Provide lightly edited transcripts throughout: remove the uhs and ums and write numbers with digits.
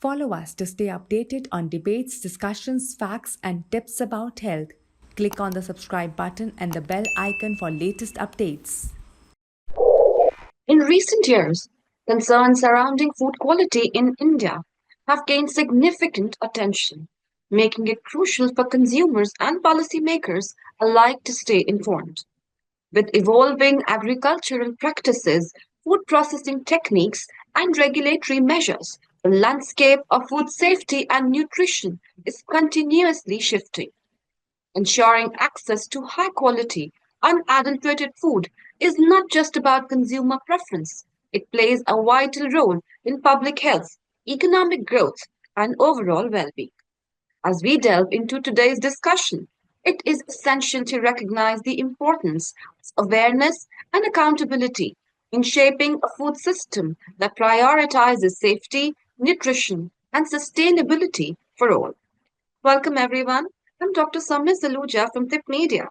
Follow us to stay updated on debates, discussions, facts, and tips about health. Click on the subscribe button and the bell icon for latest updates. In recent years, concerns surrounding food quality in India have gained significant attention, making it crucial for consumers and policymakers alike to stay informed. With evolving agricultural practices, food processing techniques, and regulatory measures, the landscape of food safety and nutrition is continuously shifting. Ensuring access to high quality, unadulterated food is not just about consumer preference, it plays a vital role in public health, economic growth, and overall well being. As we delve into today's discussion, it is essential to recognize the importance of awareness and accountability in shaping a food system that prioritizes safety, nutrition, and sustainability for all. Welcome, everyone. I'm Dr. Samya Saluja from THIP Media,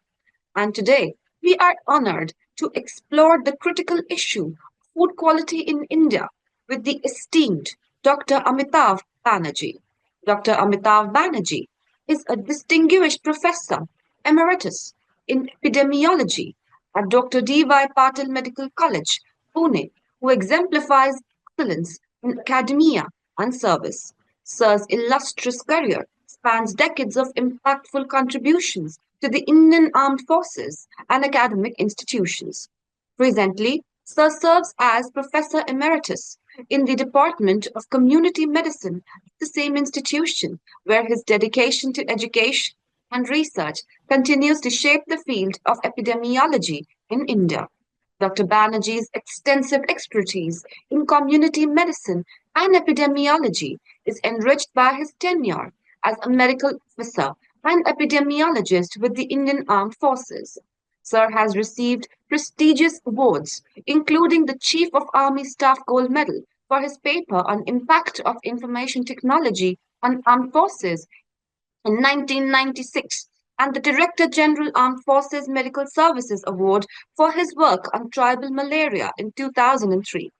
and today we are honored to explore the critical issue of food quality in India with the esteemed Dr. Amitav Banerjee. Dr. Amitav Banerjee is a distinguished professor emeritus in epidemiology at Dr. D.Y. Patil Medical College, Pune, who exemplifies excellence in academia and service. Sir's illustrious career spans decades of impactful contributions to the Indian Armed Forces and academic institutions. Presently, Sir serves as Professor Emeritus in the Department of Community Medicine at the same institution, where his dedication to education and research continues to shape the field of epidemiology in India. Dr. Banerjee's extensive expertise in community medicine and epidemiology is enriched by his tenure as a medical officer and epidemiologist with the Indian Armed Forces. Sir has received prestigious awards, including the Chief of Army Staff Gold Medal for his paper on impact of information technology on armed forces in 1996 and the Director General Armed Forces Medical Services Award for his work on tribal malaria in 2003.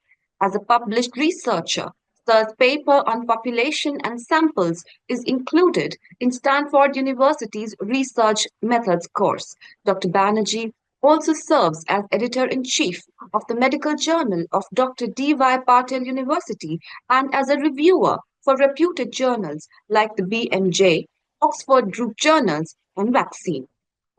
As a published researcher, Sir's paper on population and samples is included in Stanford University's Research Methods course. Dr. Banerjee also serves as editor-in-chief of the medical journal of Dr. D.Y. Patil University and as a reviewer for reputed journals like the BMJ, Oxford Group Journals, and Vaccine.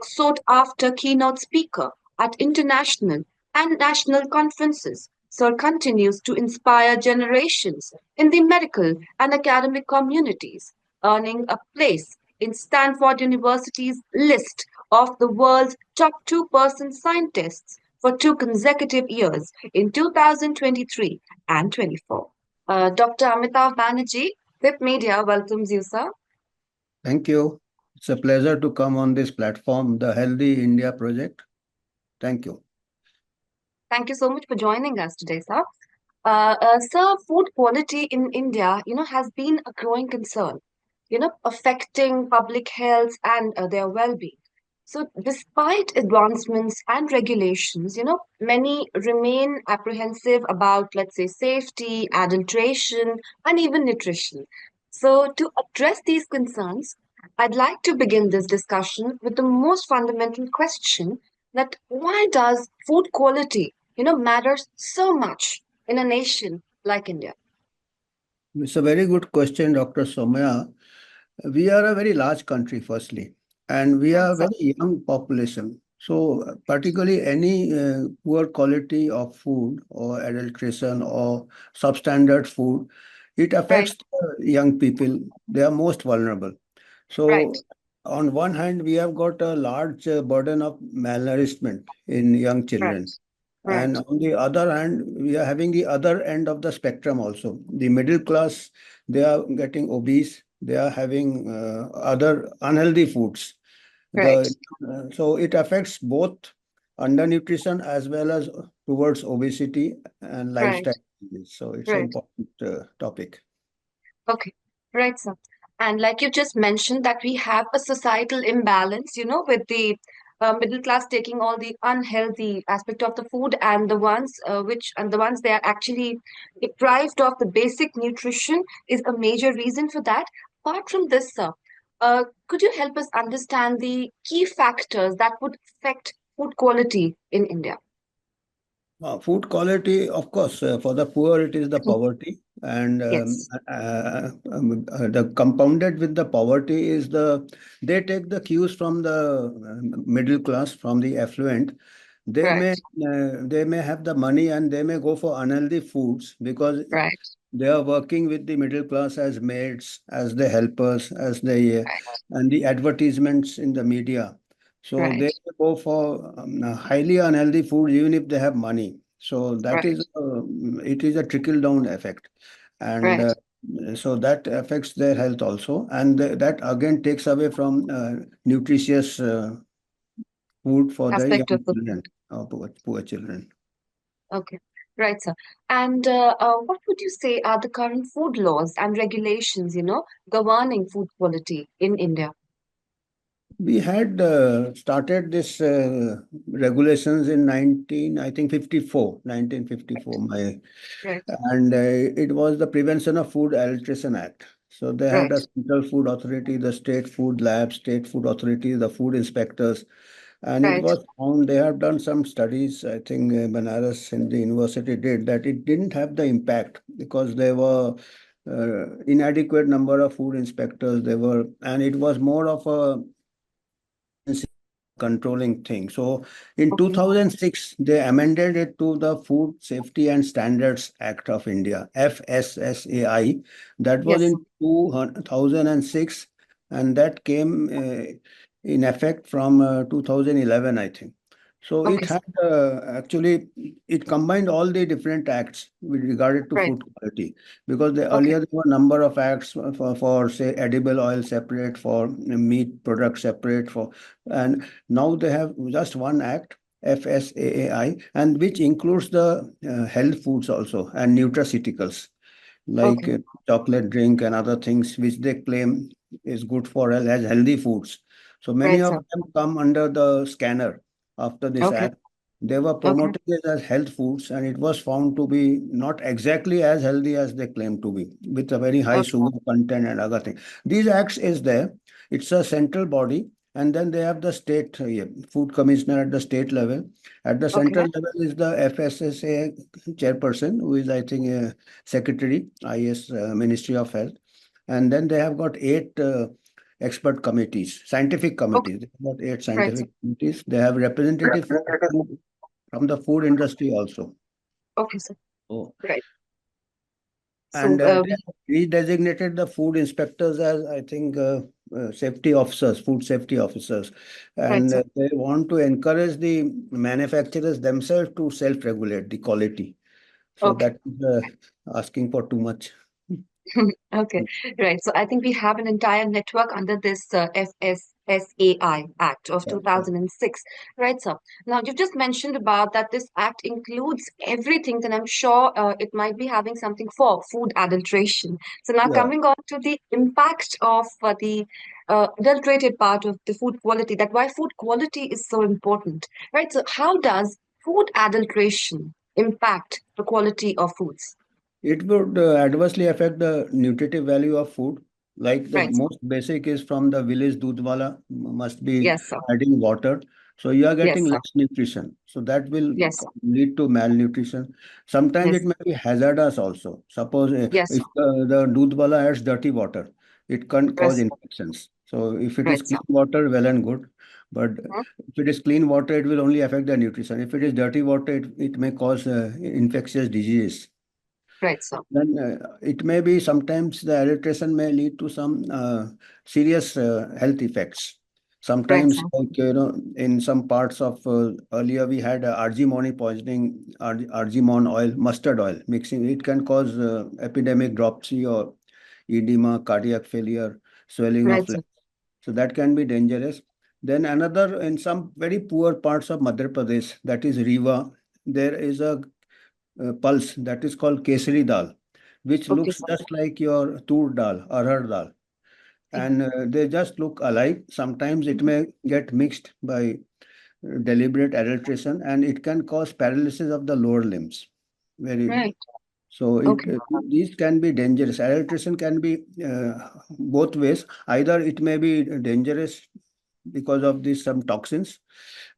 A sought-after keynote speaker at international and national conferences, Sir continues to inspire generations in the medical and academic communities, earning a place in Stanford University's list of the world's top 2% scientists for 2 consecutive years in 2023 and 24. Dr. Amitav Banerjee, THIP Media welcomes you, sir. Thank you. It's a pleasure to come on this platform, the Healthy India Project. Thank you. Thank you so much for joining us today, sir. Sir, food quality in India, has been a growing concern, affecting public health and their well-being. So, despite advancements and regulations, many remain apprehensive about, let's say, safety, adulteration, and even nutrition. So, to address these concerns, I'd like to begin this discussion with the most fundamental question that why does food quality, matters so much in a nation like India? It's a very good question, Dr. Somaya. We are a very large country, firstly, and we are a very young population. So particularly any poor quality of food or adulteration or substandard food, it affects young people. They are most vulnerable. So on one hand, we have got a large burden of malnourishment in young children. And on the other hand, we are having the other end of the spectrum also. The middle class, they are getting obese. They are having other unhealthy foods. So it affects both undernutrition as well as towards obesity and lifestyle. So it's an important topic. Okay, right, sir. And like you just mentioned, that we have a societal imbalance, with the middle class taking all the unhealthy aspect of the food, and the ones they are actually deprived of the basic nutrition is a major reason for that. Apart from this, sir, could you help us understand the key factors that would affect food quality in India? Food quality, of course, for the poor, it is the Mhm. poverty. And Yes, the compounded with the poverty is they take the cues from the middle class, from the affluent. They may, right, they may have the money and they may go for unhealthy foods because right, they are working with the middle class as maids, as the helpers, and the advertisements in the media. So right, they go for highly unhealthy food even if they have money. So that right, is it is a trickle down effect, and right. so that affects their health also, and that again takes away from nutritious food for the Aspect of young the children, poor children. Okay, right, sir. And what would you say are the current food laws and regulations, governing food quality in India? We had started this regulations in 1954, Right, and it was the Prevention of Food Adulteration Act. So they had right, a central food authority, the state food labs, state food authority, the food inspectors, and it right. was found they have done some studies. I think Banaras and the university did that. It didn't have the impact because there were inadequate number of food inspectors. And it was more of a controlling thing. So in Okay, 2006, they amended it to the Food Safety and Standards Act of India, FSSAI. That was yes, in 2006, and that came in effect from 2011, I think. So it okay, sir. had actually it combined all the different acts with regarded to Right, food quality, because okay, earlier there were a number of acts for say edible oil separate, for meat products separate, for and now they have just one act, FSAAI, and which includes the health foods also and nutraceuticals like okay, chocolate drink and other things which they claim is good for health as healthy foods. So many right, of sir. them come under the scanner after this Okay, act. They were okay, promoted it as health foods, and it was found to be not exactly as healthy as they claim to be, with a very high okay, sugar content and other things. These acts is there. It's a central body, and then they have the state food commissioner at the state level. At the okay, central level is the FSSA chairperson, who is, I think, secretary, IS Ministry of Health. And then they have got eight expert committees, scientific okay, committees. They have got eight right, sir. scientific committees. They have representatives from the food industry also. Okay, sir. Oh. Right. So, And they have redesignated the food inspectors as, I think, safety officers, food safety officers. right, And sir. they want to encourage the manufacturers themselves to self-regulate the quality. So Okay. that is asking for too much. Okay, right. So I think we have an entire network under this FSSAI Act of Yeah, yeah, 2006. Right, sir. Now, you've just mentioned about that this act includes everything, then I'm sure it might be having something for food adulteration. So now yeah. coming on to the impact of the adulterated part of the food quality, that why food quality is so important. Right, so how does food adulteration impact the quality of foods? It would adversely affect the nutritive value of food. Like the Right, sir. most basic is from the village dudwala must be Yes, sir. adding water. So you are Yes, getting sir. less nutrition. So that will Yes, sir. lead to malnutrition. Sometimes it Yes, may be hazardous also. Suppose yes, if sir. the dudwala adds dirty water, it can cause Yes, infections. So if it is right, sir. clean water, well and good. But Mhm. if it is clean water, it will only affect the nutrition. If it is dirty water, it may cause infectious disease. Right, sir. Then it may be sometimes the adulteration may lead to some serious health effects. Right, Sometimes, sir. like in some parts of earlier, we had argemone poisoning, argemone oil, mustard oil mixing. It can cause epidemic dropsy or edema, cardiac failure, swelling Right, of sir. legs. So that can be dangerous. Then another, in some very poor parts of Madhya Pradesh, that is Riva, there is a pulse that is called kesari dal, which Okay, looks sir. just like your tur dal, arhar dal, Okay. and they just look alike. Sometimes it Mhm. may get mixed by. deliberate adulteration, and it can cause paralysis of the lower limbs. Very. Right. So Okay. these can be dangerous. Adulteration can be both ways. Either it may be dangerous because of these some toxins,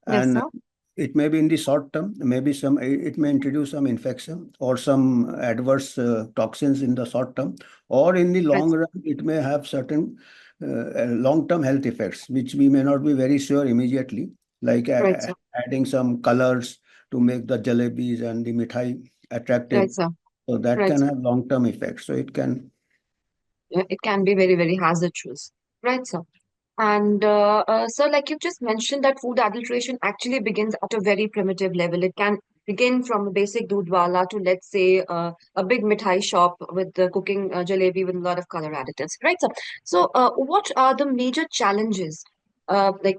Yes, and sir. it may be in the short term, maybe it may introduce some infection or some adverse toxins in the short term, or in the Right. long run, it may have certain long-term health effects, which we may not be very sure immediately, like Right, sir. adding some colors to make the jalebis and the mithai attractive. Right, sir. So that Right. can have long-term effects. So it can. Yeah, it can be very, very hazardous. Right, sir. And so, like you just mentioned, that food adulteration actually begins at a very primitive level. It can begin from a basic dudwala to, let's say, a big mithai shop with the cooking jalebi with a lot of color additives. Right, sir. So, what are the major challenges, we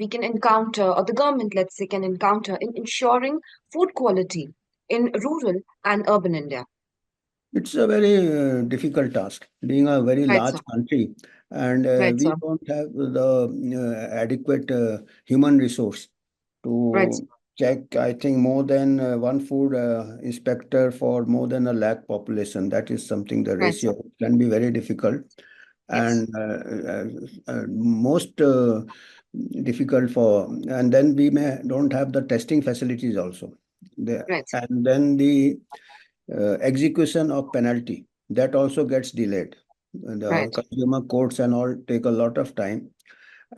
can encounter, or the government, let's say, can encounter in ensuring food quality in rural and urban India? It's a very difficult task, being a very Right, sir. large country, and Right, we sir. don't have the adequate human resource Right, sir. to check. I think more than one food inspector for more than a lakh population. That is something the Right, sir. ratio can be very difficult, Yes. and most difficult for. And then we may don't have the testing facilities also. Right. And then the execution of penalty that also gets delayed. The Right. consumer courts and all take a lot of time,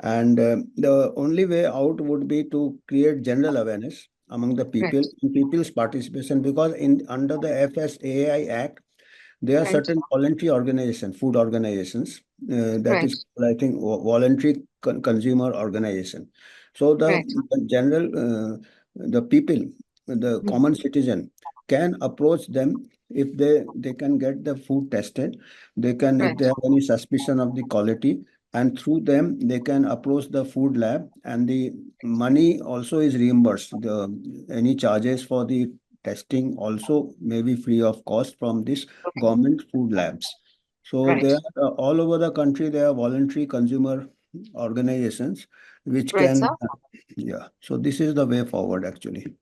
and the only way out would be to create general awareness among the Right. people and people's participation, because in under the FSAI Act there are Right. certain voluntary organizations, food organizations, that Right. is called, I think, voluntary consumer organization. So Right. the general, the people, the Mm. common citizen can approach them if they can get the food tested. They can, if Right. they have any suspicion of the quality, and through them they can approach the food lab, and the money also is reimbursed. The any charges for the testing also may be free of cost from this Okay. government food labs. So Right. they are all over the country. There are voluntary consumer organizations which Right, sir. can, yeah. So this is the way forward, actually.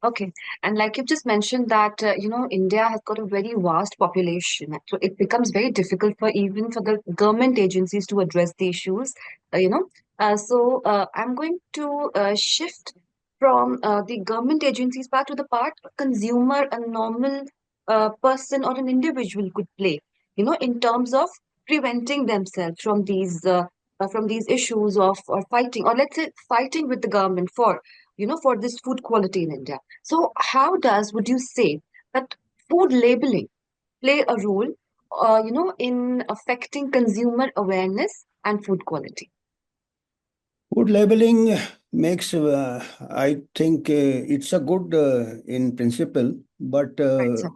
Okay. And like you just mentioned that, India has got a very vast population. So it becomes very difficult for even for the government agencies to address the issues, you know. I'm going to shift from the government agencies part to the part a consumer, a normal person or an individual could play, in terms of preventing themselves from these issues of or fighting, or let's say fighting with the government for this food quality in India. So, how would you say that food labeling play a role, in affecting consumer awareness and food quality? Food labeling makes, I think, it's a good in principle, but Right, sir.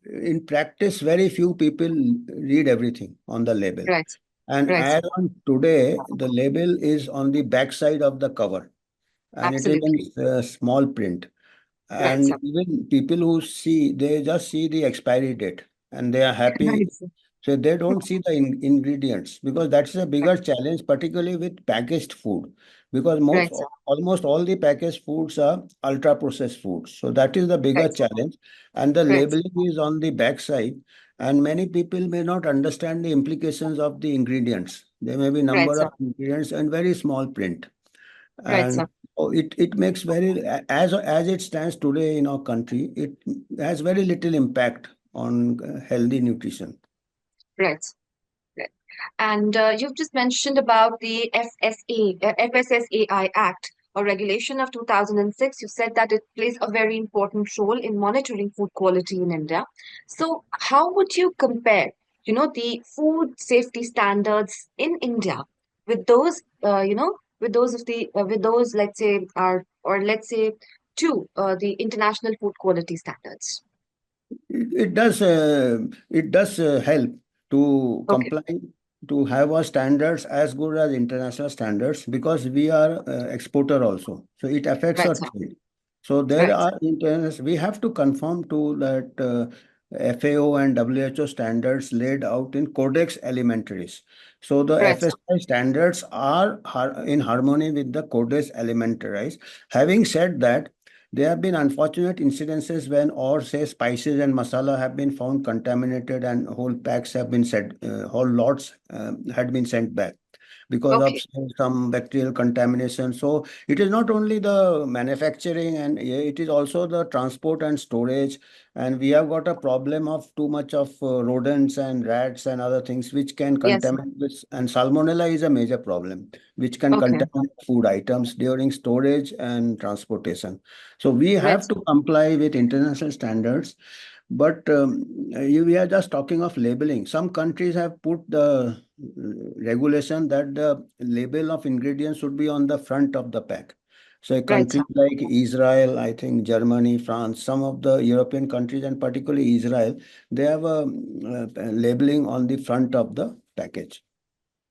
in practice, very few people read everything on the label. Right, And right, sir. as on today, the label is on the back side of the cover, and it is Absolutely. in small print. Right, And sir. even people who see, they just see the expiry date and they are happy. Right, sir. So they don't see the ingredients, because that's a bigger challenge, particularly with packaged food, because Right, sir. almost all the packaged foods are ultra processed foods. So that is the bigger Right, sir. challenge. And the Right, sir. labeling is on the backside. And many people may not understand the implications of the ingredients. There may be Right, number of sir. ingredients and very small print. Right, And sir. it makes very, as it stands today in our country, it has very little impact on healthy nutrition. Right. Right. And you've just mentioned about the FSSAI Act or Regulation of 2006. You said that it plays a very important role in monitoring food quality in India. So, how would you compare, the food safety standards in India with those, with those, let's say, let's say, the international food quality standards? It does help to Okay. comply, to have our standards as good as international standards, because we are exporter also. So it affects Right, our sir. trade. So there Right. are interns, we have to conform to that FAO and WHO standards laid out in Codex Alimentaris. So the Right, sir. FSI standards are in harmony with the Codex Alimentaris. Having said that, there have been unfortunate incidences when, or say, spices and masala have been found contaminated and whole packs have been sent, whole lots had been sent back because of Okay. some bacterial contamination. So it is not only the manufacturing, and it is also the transport and storage. And we have got a problem of too much of rodents and rats and other things which can Yes, sir. contaminate this. And salmonella is a major problem which can Okay. contaminate food items during storage and transportation. So we Right, have sir. to comply with international standards. But we are just talking of labeling. Some countries have put the regulation that the label of ingredients should be on the front of the pack. So Right, sir. countries like Israel, I think Germany, France, some of the European countries, and particularly Israel, they have a labeling on the front of the package.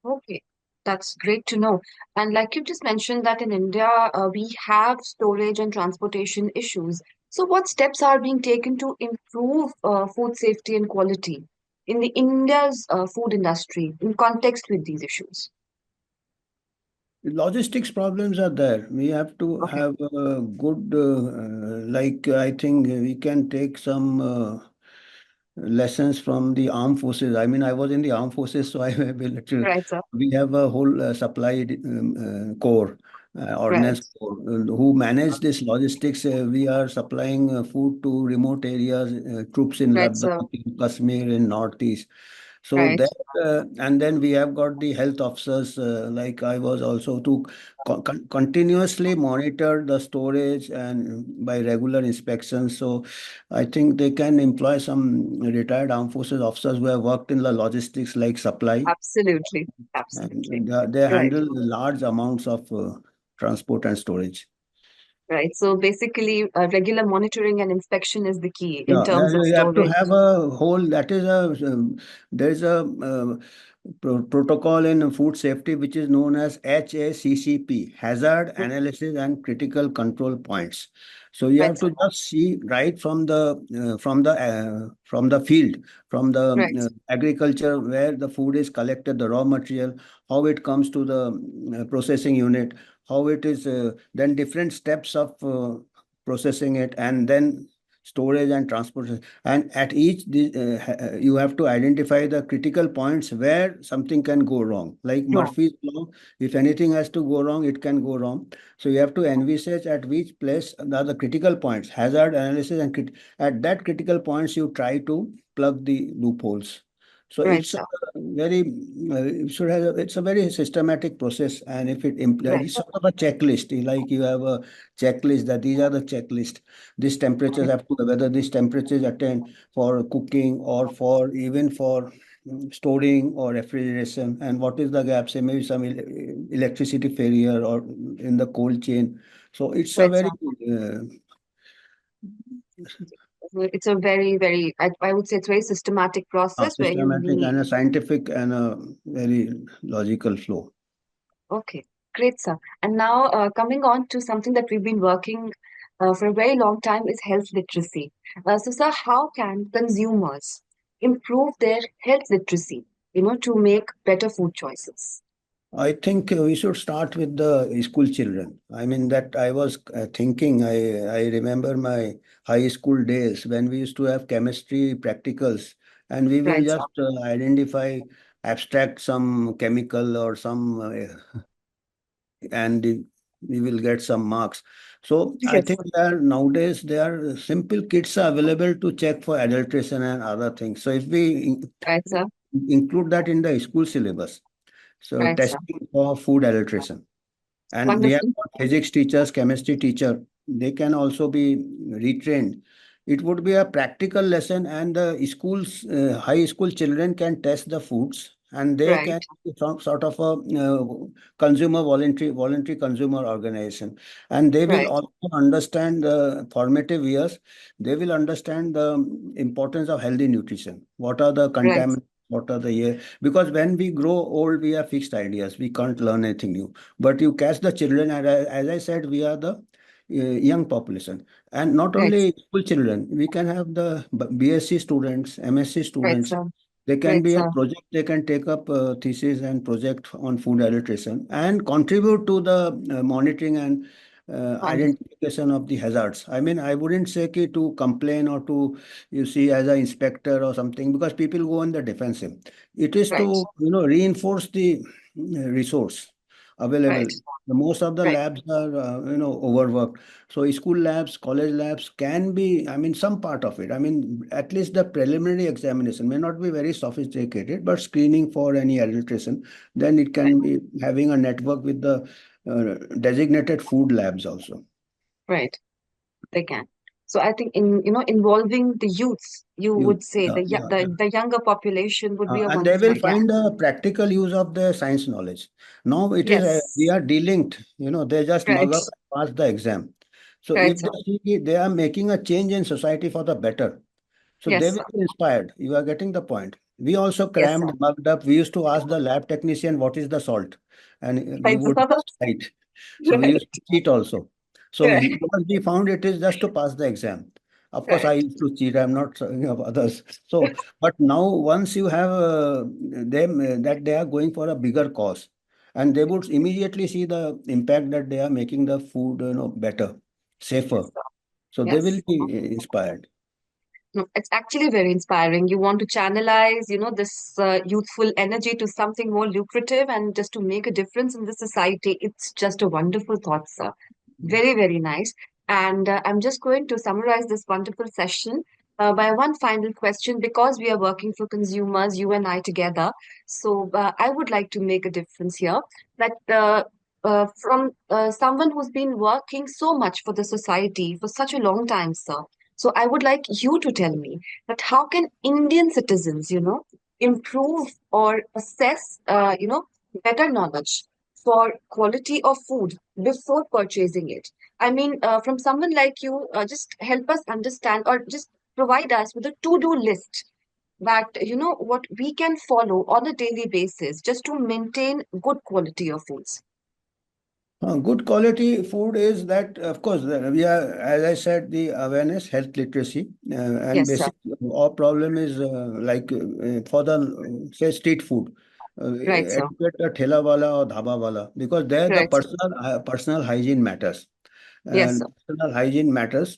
Okay, that's great to know. And like you just mentioned that in India, we have storage and transportation issues. So what steps are being taken to improve food safety and quality in the India's food industry in context with these issues? Logistics problems are there. We have to Okay, have a good, like I think we can take some lessons from the armed forces. I mean, I was in the armed forces, so I have a little. right, sir. We have a whole supply corps, Right, ordnance corps, who manage this logistics. We are supplying food to remote areas, troops in right, Ladakh, sir. in Kashmir, in Northeast. So Right, that, and then we have got the health officers, like I was also to continuously monitor the storage and by regular inspections. So I think they can employ some retired armed forces officers who have worked in the logistics like supply, absolutely, absolutely. and they Right, handle large amounts of transport and storage. right. So basically, regular monitoring and inspection is the key in Yeah, terms of you have to storage. have a whole, that is a, there is a protocol in food safety which is known as HACCP, Hazard Analysis and Critical Control Points. So you Right, have sir. to just see right from the field, from the Right, agriculture where the food is collected, the raw material, how it comes to the processing unit, how it is, then different steps of processing it, and then storage and transportation. And at each, you have to identify the critical points where something can go wrong. Like wrong. Murphy's law, if anything has to go wrong, it can go wrong. So you have to envisage at which place the critical points, hazard analysis, and at that critical points, you try to plug the loopholes. So Right, it's a sir. very, it should have, it's a very systematic process. And if it implies, Right, it's sort of a checklist, like you have a checklist that these are the checklists. These temperatures have to, whether these temperatures attained for cooking or for even for storing or refrigeration, and what is the gap, say maybe some electricity failure or in the cold chain. So it's a right, very sir. uh, It's a very, very, I would say it's a very systematic process where you systematic need. and a scientific and a very logical flow. Okay, great, sir. And now coming on to something that we've been working for a very long time is health literacy. So, sir, how can consumers improve their health literacy, to make better food choices? I think we should start with the school children. I mean, that I was thinking, I remember my high school days when we used to have chemistry practicals, and we will Right, sir. just identify, abstract some chemical or some, and we will get some marks. So I Yes, think sir. that nowadays there are simple kits are available to check for adulteration and other things. So if we Right, sir. include that in the school syllabus, so Right, sir. testing for food adulteration. And we have Wonderful. got physics teachers, chemistry teacher. They can also be retrained. It would be a practical lesson, and the schools, high school children can test the foods, and they Right, can be some sort of a consumer voluntary consumer organization, and they will right, also understand the formative years. They will understand the importance of healthy nutrition. What are the right, contaminants? What are the, yeah? Because when we grow old, we have fixed ideas. We can't learn anything new. But you catch the children, and as I said, we are the young population. And not Right. only school children, we can have the BSc students, MSc Right, students. sir. They can Right, be a sir. project, they can take up thesis and project on food adulteration and contribute to the monitoring and Wonderful. identification of the hazards. I mean, I wouldn't say to complain or to, you see, as an inspector or something, because people go on the defensive. It is Right. to, reinforce the resource available. Right. Most of the Right. labs are, overworked. So school labs, college labs can be, I mean, some part of it. I mean, at least the preliminary examination may not be very sophisticated, but screening for any adulteration, then it Right. can be having a network with the designated food labs also. Right. They can. So I think involving the youths, you You, would say yeah, yeah, yeah. the younger population would be a And they wonderful, will yeah. find a practical use of the science knowledge. Now it is, we Yes. are delinked, they just mug Right. up and pass the exam. So Right, if sir. they see they are making a change in society for the better, so they Yes, will sir. be inspired. You are getting the point. We also Yes, sir. crammed, mugged up. We used to ask the lab technician what is the salt, and we Right, sir. would just write. So we used Right. to cheat also. So Right. because we found it is just to pass the exam. Of course, I Right. used to cheat. I'm not saying of others. So, but now once you have them that they are going for a bigger cause, and they would immediately see the impact that they are making the food, better, safer. Yes, sir. So they will Yes. be inspired. No, it's actually very inspiring. You want to channelize, this youthful energy to something more lucrative and just to make a difference in the society. It's just a wonderful thought, sir. Very, very nice. And I'm just going to summarize this wonderful session by one final question because we are working for consumers, you and I together. So I would like to make a difference here that from someone who's been working so much for the society for such a long time, sir. So I would like you to tell me that how can Indian citizens, improve or assess, better knowledge for quality of food before purchasing it? I mean, from someone like you, just help us understand or just provide us with a to-do list that, what we can follow on a daily basis just to maintain good quality of foods. Good quality food is that, of course, we are, as I said, the awareness, health literacy, and Yes, sir. basically our problem is like for the say street food, Right, sir. educate the thela wala or dhaba wala, because there the Right, sir. personal hygiene matters, Yes, and sir. personal hygiene matters.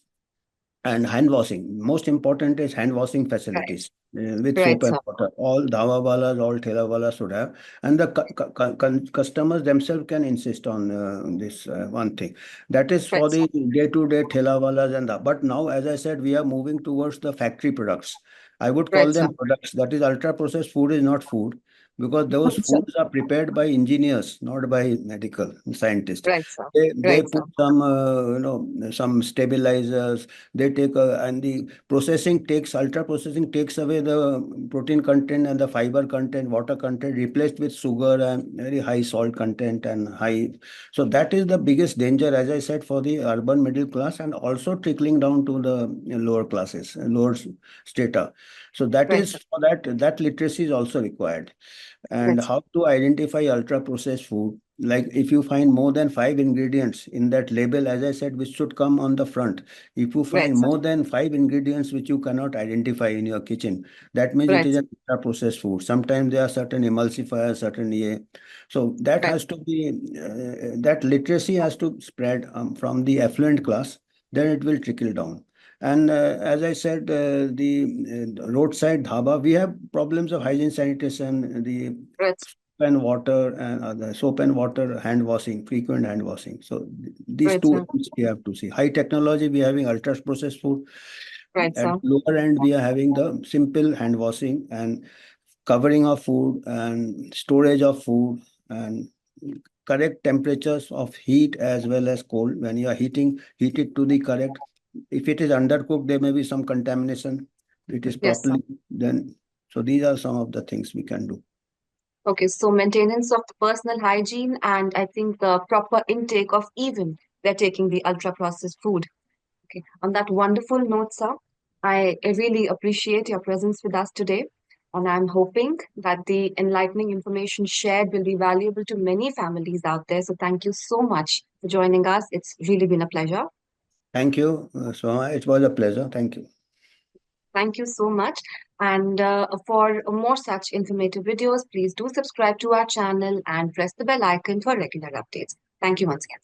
And hand washing. Most important is hand washing Right. facilities with Right, soap and sir. water. All dhawawalas, all thelawalas should have. And the customers themselves can insist on this one thing. That is Right, for sir. the day-to-day thelawalas and the. But now, as I said, we are moving towards the factory products. I would call Right, sir. them products. That is ultra-processed food is not food, because those Right, sir. foods are prepared by engineers, not by medical scientists. Right, sir. They Right, sir. put some some stabilizers. They take and the processing takes ultra processing takes away the protein content and the fiber content, water content, replaced with sugar and very high salt content and high. So that is the biggest danger, as I said, for the urban middle class, and also trickling down to the lower classes, lower strata. So that Right, is sir. for that literacy is also required. And Right, sir. how to identify ultra processed food, like if you find more than 5 ingredients in that label, as I said, which should come on the front. If you Right, find sir. more than 5 ingredients which you cannot identify in your kitchen, that means it Right, is sir. an ultra processed food. Sometimes there are certain emulsifiers, certain so that Right, has to be that literacy has to spread from the affluent class, then it will trickle down. And as I said, the roadside dhaba, we have problems of hygiene, sanitation, the right, and water and soap and water hand washing, frequent hand washing. So these right, two sir. ends we have to see. High technology, we are having ultra processed food. Right, At sir. lower end, we are having the simple hand washing and covering of food and storage of food and correct temperatures of heat as well as cold. When you are heat it to the correct. If it is undercooked, there may be some contamination. It is Yes, sir. properly then. So these are some of the things we can do. Okay, so maintenance of the personal hygiene and I think the proper intake of even they're taking the ultra processed food. Okay, on that wonderful note, sir, I really appreciate your presence with us today. And I'm hoping that the enlightening information shared will be valuable to many families out there. So thank you so much for joining us. It's really been a pleasure. Thank you, Soma. It was a pleasure. Thank you. Thank you so much. And for more such informative videos, please do subscribe to our channel and press the bell icon for regular updates. Thank you once again.